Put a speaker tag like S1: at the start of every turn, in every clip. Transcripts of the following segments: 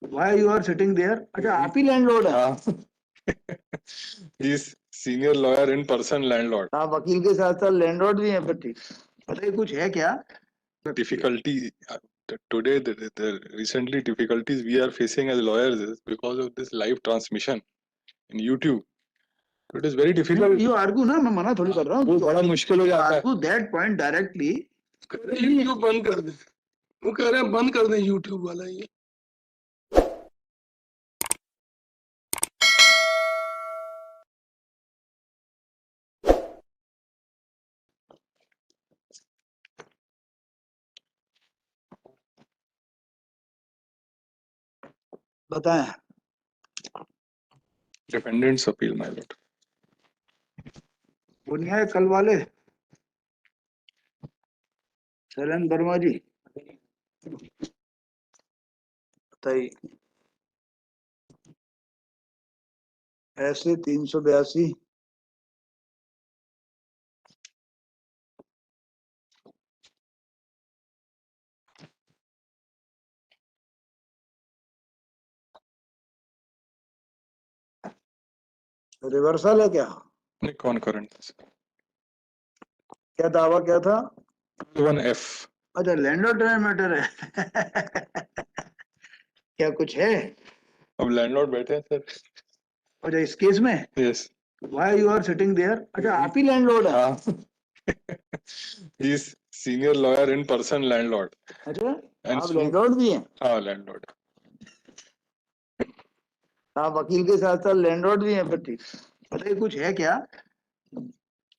S1: Why you are sitting there? अच्छा आप ही landlord है?
S2: हाँ he is senior lawyer in person landlord.
S1: आप वकील के साथ साथ लैंडलॉर्ड भी हैं? फिर ठीक बताइए कुछ है क्या?
S2: Difficulty today, the recently difficulties we are facing as lawyers is because of this live transmission in YouTube. So it is very difficult.
S1: You argue ना, मैं मना थोड़ी कर रहा हूँ।
S2: वो बड़ा मुश्किल हो जाता है।
S1: Argue that point directly.
S3: YouTube बंद कर दे, वो कह रहे हैं बंद कर दें यूट्यूब वाला ये।
S1: बताएं।
S2: Defendants appeal, my lord.
S1: बुनिया कल वाले शरण वर्मा जी बताइए। ऐसे 382 रिवर्सल है क्या?
S2: नहीं, concurrent.
S1: क्या दावा क्या था?
S2: 1F.
S1: अच्छा लैंडलॉर्ड मैटर है। क्या कुछ है?
S2: अब लैंडलॉर्ड बैठे हैं सर।
S1: अच्छा इस केस में?
S2: Yes.
S1: Why you are sitting there? अच्छा आप ही लैंडलॉर्ड है?
S2: हाँ he is senior lawyer in person landlord.
S1: अच्छा
S2: And
S1: आप लैंडलॉर्ड भी हैं?
S2: हाँ landlord.
S1: आप वकील के साथ साथ लैंडलॉर्ड भी हैं? फिर ठीक बताइए कुछ है क्या?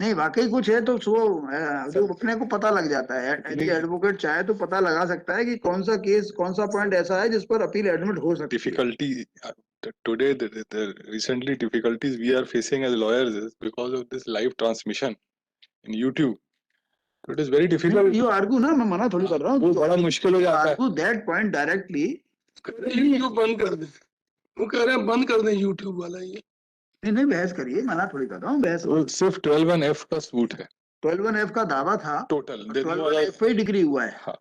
S1: नहीं वाकई कुछ है तो जो अपने को पता लग जाता है। एडवोकेट चाहे तो पता लगा सकता है कि कौन सा केस कौन सा पॉइंट ऐसा है जिस पर अपील एडमिट हो सकती है।
S2: Difficulty today, the recently difficulties we are facing as lawyers is because of this live transmission in YouTube. So it is very difficult.
S1: You argue ना, मैं मना थोड़ी कर रहा हूँ।
S2: वो बड़ा मुश्किल हो जाता है।
S1: Argue that point directly.
S3: YouTube बंद कर दे, वो कह रहे हैं बंद कर दें यूट्यूब वाला ये।
S1: नहीं बहस करिए, मना थोड़ी कर रहा हूँ। बहस
S2: वो सिर्फ 12(1)(f) का सूट है।
S1: 12(1)(f) का दावा था
S2: टोटल
S1: 12(1)(f) पे ही डिग्री हुआ है।
S2: हाँ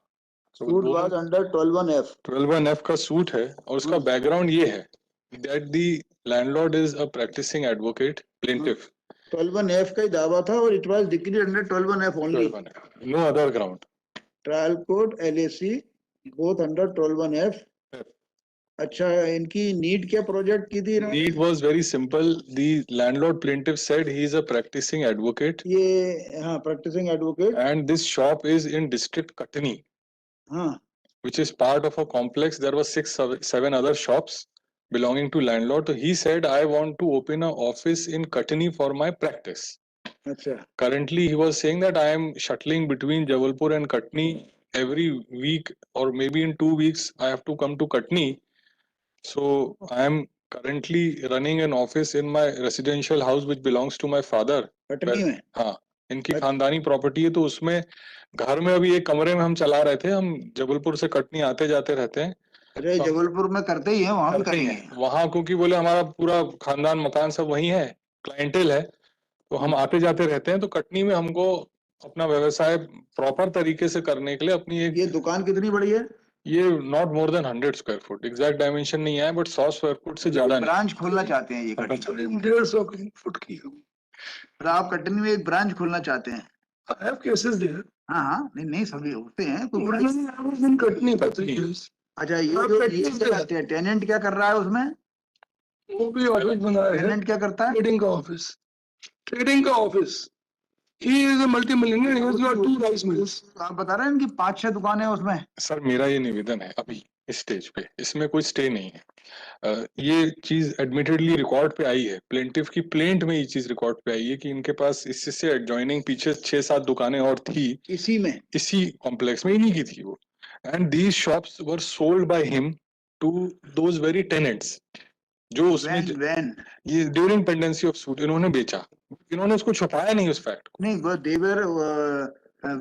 S1: suit was under 12(1)(f).
S2: 12(1)(f) का सूट है और उसका बैकग्राउंड ये है that the landlord is a practicing advocate plaintiff.
S1: 12(1)(f) का ही दावा था और it was degree under 12(1)(f) only.
S2: No other ground.
S1: Trial court LAC both under 12(1)(f). अच्छा इनकी नीड क्या प्रोजेक्ट की थी?
S2: Need was very simple. The landlord plaintiff said he is a practicing advocate.
S1: ये हाँ practicing advocate.
S2: And this shop is in district Katni.
S1: हाँ
S2: which is part of a complex. There were 7 other shops belonging to landlord. So he said, I want to open an office in Katni for my practice.
S1: अच्छा
S2: Currently, he was saying that I am shuttling between Jabalpur and Katni every week, or maybe in 2 weeks, I have to come to Katni. So I am currently running an office in my residential house, which belongs to my father.
S1: Katni में?
S2: हाँ, इनकी खानदानी property है, तो उसमें घर में अभी एक कमरे में हम चला रहे थे। हम जबलपुर से कटनी आते जाते रहते हैं।
S1: अरे जबलपुर में करते ही है, वहां भी करेंगे।
S2: वहां क्योंकि बोले हमारा पूरा खानदान मकान सब वही है, क्लाइंटेल है, तो हम आते जाते रहते हैं। तो कटनी में हमको अपना व्यवसाय प्रॉपर तरीके से करने के लिए अपनी एक
S1: ये दुकान कितनी बड़ी है?
S2: ये not more than 100 square foot, exact dimension नहीं है, बट 100 स्क्वायर फुट से ज्यादा नहीं।
S1: ब्रांच खोलना चाहते हैं ये कटनी?
S3: 150 फुट की।
S1: आप कटनी में एक ब्रांच खोलना चाहते हैं?
S3: I have cases there.
S1: हाँ नहीं सभी होते हैं।
S3: कटनी का तो
S1: अच्छा ये जो ये टेनेंट क्या कर रहा है उसमें?
S3: वो भी ऑफिस बनाया है।
S1: टेनेंट क्या करता है?
S3: ट्रेडिंग का ऑफिस। ट्रेडिंग का office. He is a multi-millionaire. He has got 2 rice mills.
S1: आप बता रहे हैं इनकी 5-6 दुकानें उसमें?
S2: सर मेरा ये निवेदन है अभी इस स्टेज पे, इसमें कोई स्टे नहीं है। ये चीज एडमिटेडली रिकॉर्ड पे आई है, प्लेंटिफ की प्लेंट में ये चीज रिकॉर्ड पे आई है कि इनके पास इससे एडजॉइनिंग पीछे 6-7 दुकानें और थी
S1: इसी में,
S2: इसी कॉम्प्लेक्स में, इन्हीं की थी वो। And these shops were sold by him to those very tenants जो उसमें ये ड्यूरिंग पेंडेंसी ऑफ सूट इन्होंने बेचा। इन्होंने उसको छुपाया नहीं उस फैक्ट को।
S1: नहीं they were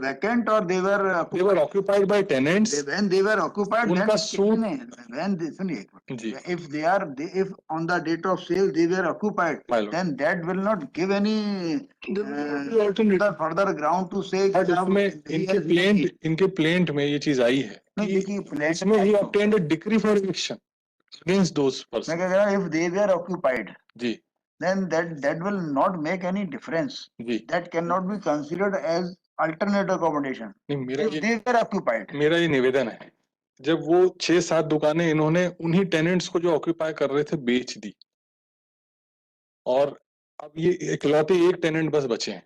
S1: vacant or they were
S2: occupied by tenants.
S1: When they were occupied,
S2: उनका सूट
S1: when सुनिए, if on the date of sale they were occupied, then that will not give any further ground to say।
S2: इनके plaint में ये चीज आई है।
S1: नहीं देखिए,
S2: इसमें he obtained a decree for eviction against those
S1: मैं
S2: persons.
S1: कह रहा हूँ if they were occupied,
S2: ji
S1: then that will not make any difference.
S2: Ji
S1: That cannot be considered as alternate accommodation.
S2: नहीं,
S1: If they were occupied.
S2: मेरा ये निवेदन है, जब वो 6-7 दुकानें इन्होंने उन्हीं टेनेंट्स को जो ऑक्यूपाई कर रहे थे बेच दी, और अब ये इकलौते एक टेनेंट बस बचे हैं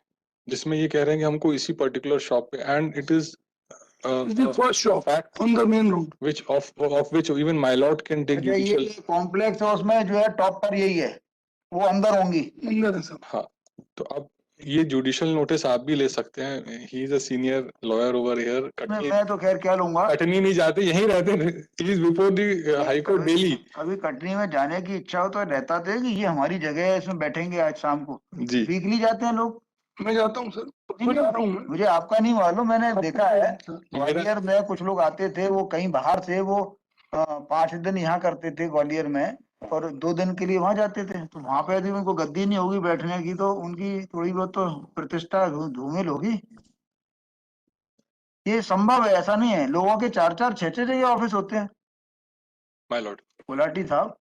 S2: जिसमें ये कह रहे हैं कि हमको इसी पर्टिकुलर शॉप पे, and it is
S3: It's the first shop on the main road.
S2: of which even my lord can take
S1: अच्छा,
S2: judicial.
S1: ये कॉम्प्लेक्स है, उसमें जो है टॉप पर यही है, वो अंदर होंगी.
S3: अंदर है सब.
S2: हाँ, तो अब ये जुडिशियल नोटिस आप भी ले सकते हैं. He is a senior lawyer over here.
S1: मैं तो खैर क्या लूंगा,
S2: कटनी नहीं जाते, यहीं रहते हैं. He is before the high court daily.
S1: अभी कटनी में जाने की इच्छा हो तो रहता थे कि ये हमारी जगह है, इसमें बैठेंगे आज शाम को.
S2: जी
S1: वीकली जाते हैं लोग.
S3: मैं जाता हूँ सर, मैं जा रहा हूँ मैं.
S1: मुझे आपका नहीं मालूम, मैंने देखा है ग्वालियर में कुछ लोग आते थे, वो कहीं बाहर से, वो 5 दिन यहाँ करते थे ग्वालियर में और 2 दिन के लिए वहां जाते थे. तो वहां पे यदि उनको गद्दी नहीं होगी बैठने की तो उनकी थोड़ी बहुत तो प्रतिष्ठा धूमिल होगी. ये संभव है, ऐसा नहीं है. लोगों के 4-4, 6-6 जगह ऑफिस होते हैं.
S2: My Lord.
S1: गुलाटी साहब,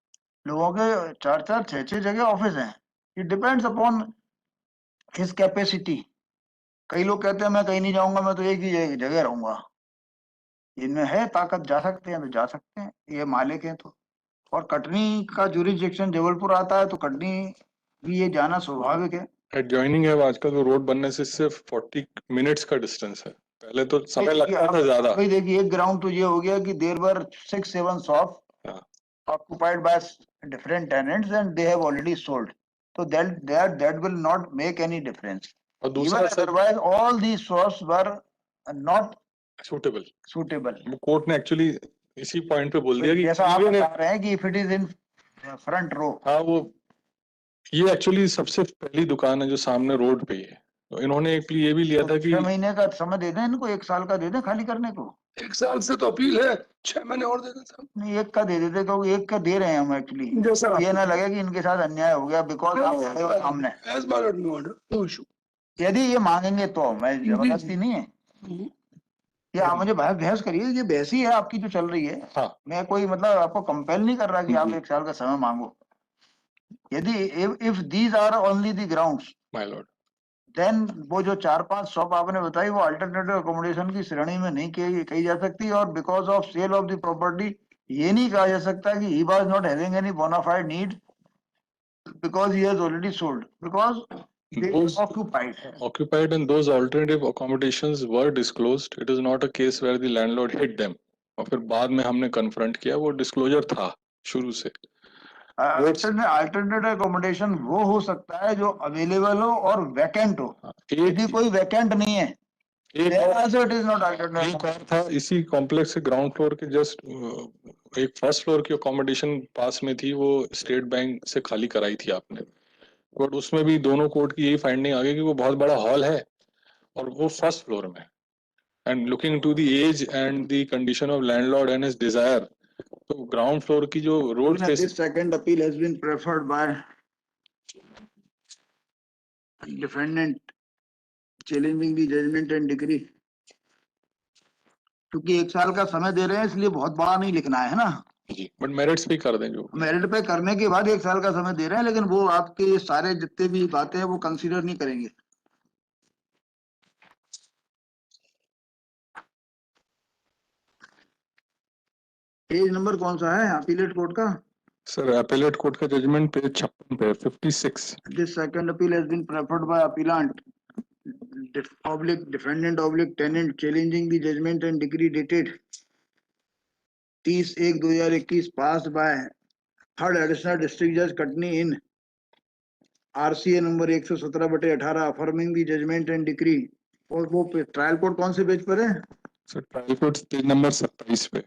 S1: लोगों के 4-4, 6-6 जगह ऑफिस हैं. It depends upon his capacity. कई लोग कहते हैं मैं कहीं नहीं जाऊंगा, मैं तो एक ही जगह रहूंगा. इनमें है ताकत, जा सकते हैं तो जा सकते हैं, ये मालिक हैं तो. और कटनी का जुरिसडिक्शन जबलपुर आता है तो कटनी भी ये जाना स्वाभाविक है.
S2: एडजॉइनिंग है. आजकल तो रोड बनने से सिर्फ 40 मिनट्स का डिस्टेंस है. पहले तो समय लगता था ज्यादा.
S1: अभी देखिए एक ग्राउंड तो ये हो गया कि there were 6-7 shop occupied by different tenants and they have already sold. So that will not make any difference.
S2: और
S1: Even
S2: दूसरा sir
S1: otherwise all these shops were not
S2: suitable.
S1: suitable.
S2: Court ने actually इसी point पे बोल दिया कि
S1: जैसा आप
S2: even
S1: बता रहे हैं कि if it is in front row.
S2: हाँ, वो ये एक्चुअली सबसे पहली दुकान है जो सामने रोड पे ही है. तो इन्होंने एक ये भी लिया था कि
S1: 6 महीने का समय दे दें इनको, 1 साल का दे दें खाली करने को.
S3: 1 साल से तो अपील है, 6 महीने और दे दें साहब.
S1: नहीं, 1 का दे देते, क्योंकि 1 का दे रहे हैं हम एक्चुअली.
S3: जैसा
S1: ये ना लगे कि इनके साथ अन्याय हो गया, बिकॉज आप खड़े हो सामने.
S3: As my lord, no order, no issue.
S1: यदि ये मांगेंगे तो मैं जबरदस्ती नहीं है. ये आप मुझे बहस करिए, ये बहस ही है आपकी जो चल रही है.
S2: हाँ,
S1: मैं कोई मतलब आपको कंपेल नहीं कर रहा कि आप 1 साल का समय मांगो. यदि if these are only the grounds,
S2: my lord.
S1: Then वो जो 4-5 शॉप आपने बताई वो अल्टरनेटिव अकोमोडेशन की श्रेणी में नहीं कही जा सकती. और because of sale of the property ये नहीं कहा जा सकता कि he was not having any bona fide need because he has already sold, because they
S2: Those-
S1: occupied.
S2: and those alternative accommodations were disclosed. It is not a case where the landlord hid them. और फिर बाद में हमने confront किया. वो disclosure था शुरू से.
S1: अल्टरनेटिव अकोमोडेशन वो हो सकता है जो अवेलेबल हो और वैकेंट हो. यदि कोई वैकेंट नहीं है,
S2: एक
S1: then
S2: और
S1: also it is not alternative.
S2: एक और था इसी कॉम्प्लेक्स के ग्राउंड फ्लोर के जस्ट एक फर्स्ट फ्लोर की अकोमोडेशन पास में थी. वो स्टेट बैंक से खाली कराई थी आपने, बट उसमें भी दोनों कोर्ट की यही फाइंडिंग आ गई कि वो बहुत बड़ा हॉल है और वो फर्स्ट फ्लोर में. And looking to the age and the condition of landlord and his desire, तो ग्राउंड फ्लोर की जो road face.
S1: This second appeal has been preferred by defendant challenging the judgment and decree. क्योंकि 1 साल का समय दे रहे हैं इसलिए बहुत बड़ा नहीं लिखना है ना.
S2: जी, बट मेरिट्स पे कर दें जो.
S1: मेरिट पे करने के बाद 1 साल का समय दे रहे हैं, लेकिन वो आपके सारे जितने भी बातें हैं वो कंसीडर नहीं करेंगे. पेज नंबर कौन सा है अपीलेट कोर्ट का?
S2: सर अपीलेट कोर्ट का जजमेंट पेज 56 पे 56.
S1: This second appeal has been preferred by appellant defendant tenant challenging the judgment and decree dated 30/1/2021 passed by third additional district judge Katni in RCA number 117/18 affirming the judgment and decree. और वो trial court कौन से page पर है?
S2: Sir trial court page number 27 पे.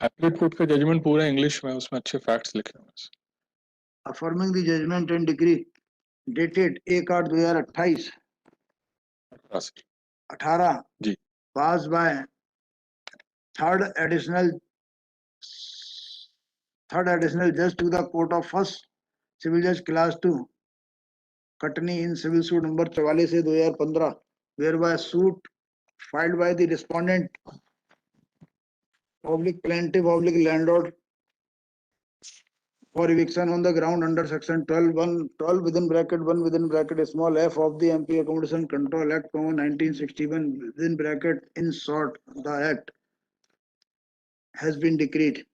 S2: Appellate court का judgement पूरा English में, उसमें अच्छे फैक्ट्स लिखे हुए हैं.
S1: Affirming the judgment and decree dated 1/8/2028 18
S2: ji.
S1: passed by third additional judge to the court of first civil judge class 2 Katni in civil suit number 44/2015 whereby suit filed by the respondent oblique plaintiff oblique landlord for eviction on the ground under section 12 within bracket 1 within bracket small f of the MP Accommodation Control Act 1961 within bracket in short the act has been decreed.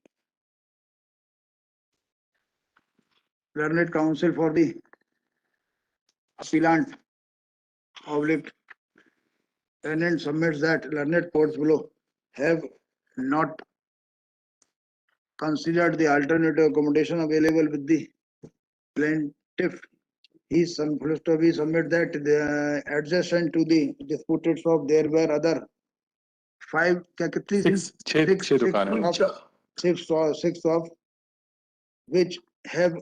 S1: Learned counsel for the appellant oblique tenant submits that learned courts below have not considered the alternative accommodation available with the plaintiff. He submit that the adjacent to the disputed shop there were other five
S2: छह दुकानें हैं।
S1: six of which have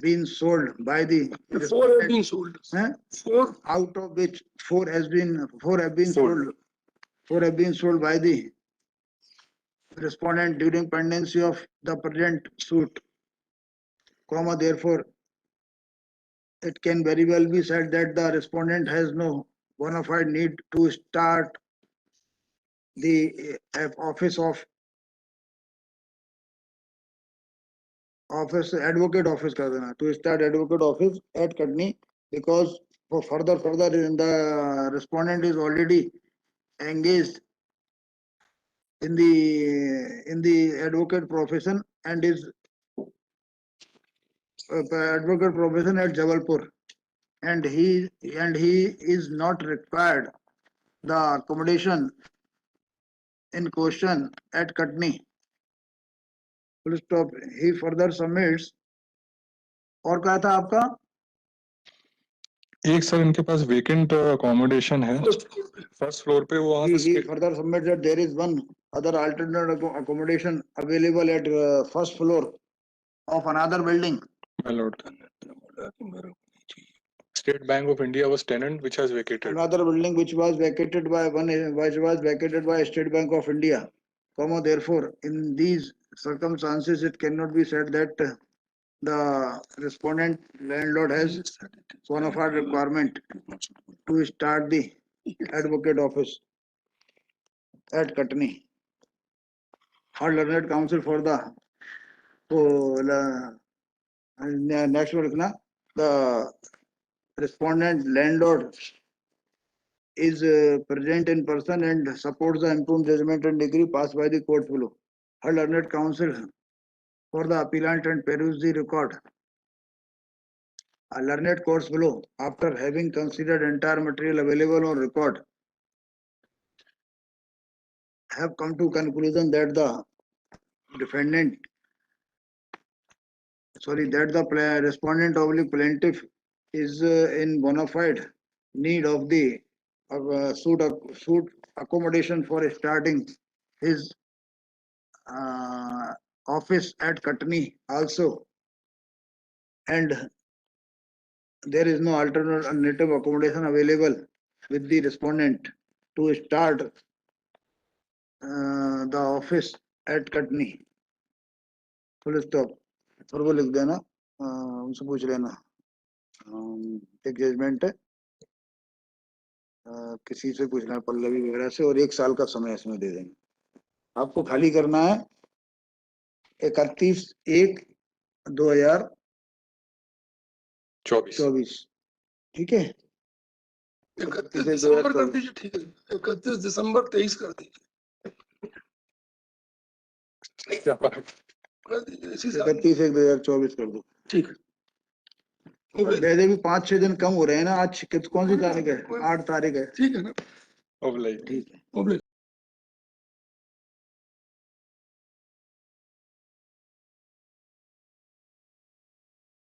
S1: been sold by the
S3: Four have been sold.
S1: Huh?
S3: Four.
S1: out of which four have been
S2: Sold.
S1: sold by the respondent during pendency of the present suit, comma therefore it can very well be said that the respondent has no bona fide need to start the office advocate office kar dena, to start advocate office at Katni, because for further the respondent is already engaged in the advocate profession and is advocate profession at Jabalpur, and he is not required the accommodation in question at Katni. Full stop. He further submits. और कहा था आपका
S2: एक sir इनके पास vacant accommodation है first floor पे, वो वहां से
S1: he further submits that there is one other alternate accommodation available at first floor of another building.
S2: State Bank of India was tenant which has vacated.
S1: Another building which was vacated by State Bank of India, comma therefore in these circumstances it cannot be said that the respondent landlord has bona fide requirement to start the advocate office at Katni. Her learned counsel for the next one लिखना, the respondent landlord is present in person and supports the improved judgment and decree passed by the court below. Her learned counsel for the appellant and peruse the record. A learned courts below, after having considered entire material available on record, have come to conclusion that the respondent oblique plaintiff is in bona fide need of the suit accommodation for starting his office at Katni also, and there is no alternative accommodation available with the respondent to start the office at Katni. Full stop. और वो लिख देना, उनसे पूछ लेना, एक judgement है, किसी से पूछना पल्लवी वगैरह से, और 1 साल का समय इसमें दे देंगे। आपको खाली करना है 31/1/2024, ठीक है?
S3: 31 दिसंबर कर दीजिए, ठीक है, 31 दिसंबर 23 कर दीजिए, कर दीजिए इसी साल।
S1: 31/1/2024 कर दो,
S3: ठीक है।
S1: वैसे भी 5-6 दिन कम हो रहे हैं ना। आज कौन सी तारीख है? 8 तारीख है,
S3: ठीक है ना,
S2: Obliged.
S1: ठीक है।
S3: ओब्लिक